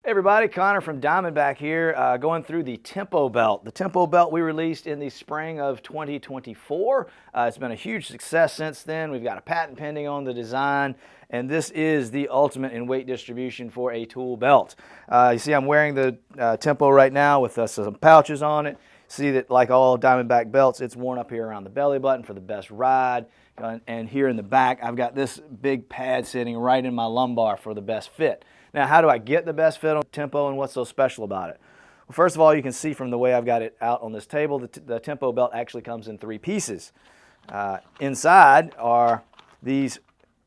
Hey everybody, Connor from Diamondback here, going through the Tempo Belt. The Tempo Belt we released in the spring of 2024. It's been a huge success since then. We've got a patent pending on the design, and this is the ultimate in weight distribution for a tool belt. You see I'm wearing the Tempo right now with some pouches on it. See that, like all Diamondback belts, it's worn up here around the belly button for the best ride. And here in the back, I've got this big pad sitting right in my lumbar for the best fit. Now, how do I get the best fit on Tempo, and what's so special about it? Well, first of all, you can see from the way I've got it out on this table, the Tempo belt actually comes in 3 pieces. Inside are these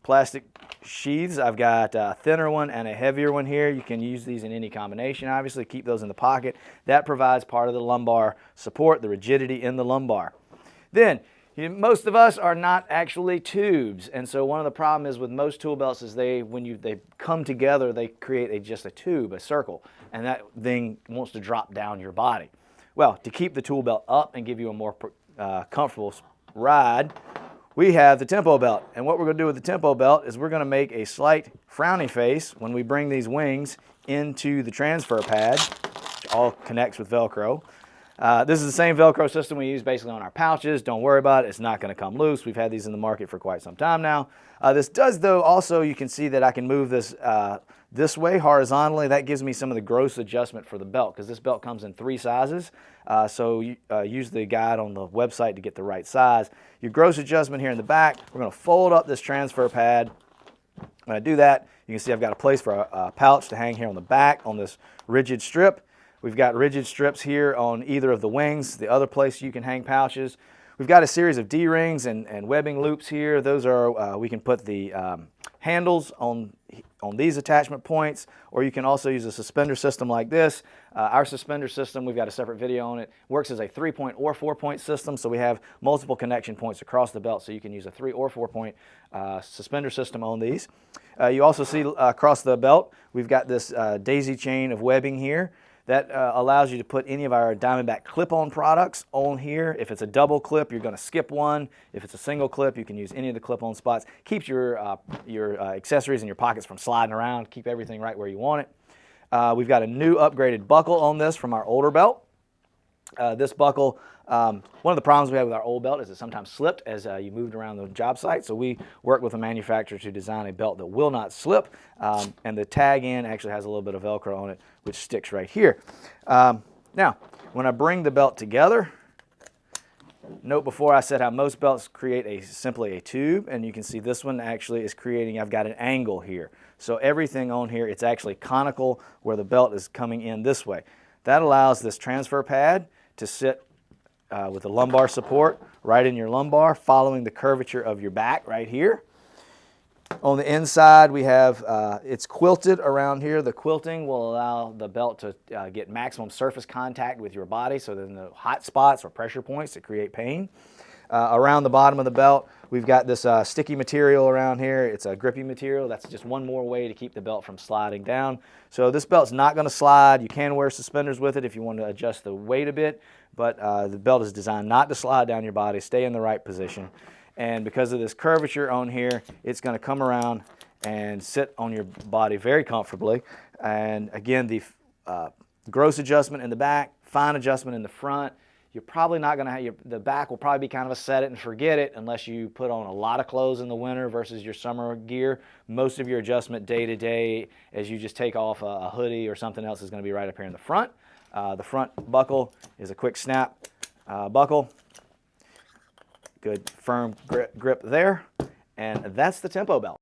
plastic sheaths. I've got a thinner one and a heavier one here. You can use these in any combination, obviously. Keep those in the pocket. That provides part of the lumbar support, the rigidity in the lumbar. Then, most of us are not actually tubes, and so one of the problems is with most tool belts is when they come together, they create just a tube, a circle, and that thing wants to drop down your body. Well, to keep the tool belt up and give you a more comfortable ride, we have the Tempo belt. And what we're going to do with the Tempo belt is we're going to make a slight frowny face when we bring these wings into the transfer pad, which all connects with Velcro. This is the same Velcro system we use basically on our pouches. Don't worry about it. It's not going to come loose. We've had these in the market for quite some time now. This does, though, also you can see that I can move this this way horizontally. That gives me some of the gross adjustment for the belt, because this belt comes in 3 sizes. So use the guide on the website to get the right size. Your gross adjustment here in the back, we're going to fold up this transfer pad. When I do that, you can see I've got a place for a pouch to hang here on the back on this rigid strip. We've got rigid strips here on either of the wings, the other place you can hang pouches. We've got a series of D-rings and webbing loops here. Those are, we can put the handles on these attachment points, or you can also use a suspender system like this. Our suspender system, we've got a separate video on it, works as a 3-point or 4-point system, so we have multiple connection points across the belt, so you can use a 3- or 4-point suspender system on these. You also see across the belt, we've got this daisy chain of webbing here. That allows you to put any of our Diamondback clip-on products on here. If it's a double clip, you're going to skip one. If it's a single clip, you can use any of the clip-on spots. Keeps your accessories in your pockets from sliding around. Keep everything right where you want it. We've got a new upgraded buckle on this from our older belt. This buckle, one of the problems we had with our old belt is it sometimes slipped as you moved around the job site. So we worked with a manufacturer to design a belt that will not slip. And the tag end actually has a little bit of Velcro on it, which sticks right here. Now, when I bring the belt together, note before I said how most belts create simply a tube, and you can see this one actually is creating, I've got an angle here. So everything on here, it's actually conical where the belt is coming in this way. That allows this transfer pad to sit with the lumbar support right in your lumbar, following the curvature of your back right here. On the inside, we have, it's quilted around here. The quilting will allow the belt to get maximum surface contact with your body, so there's no hot spots or pressure points that create pain. Around the bottom of the belt, we've got this sticky material around here. It's a grippy material. That's just one more way to keep the belt from sliding down. So this belt's not going to slide. You can wear suspenders with it if you want to adjust the weight a bit, but the belt is designed not to slide down your body, stay in the right position. And because of this curvature on here, it's going to come around and sit on your body very comfortably. And again, the gross adjustment in the back, fine adjustment in the front. You're probably not going to have the back will probably be kind of a set it and forget it unless you put on a lot of clothes in the winter versus your summer gear. Most of your adjustment day to day as you just take off a hoodie or something else is going to be right up here in the front. The front buckle is a quick snap buckle. Good firm grip there. And that's the Tempo belt.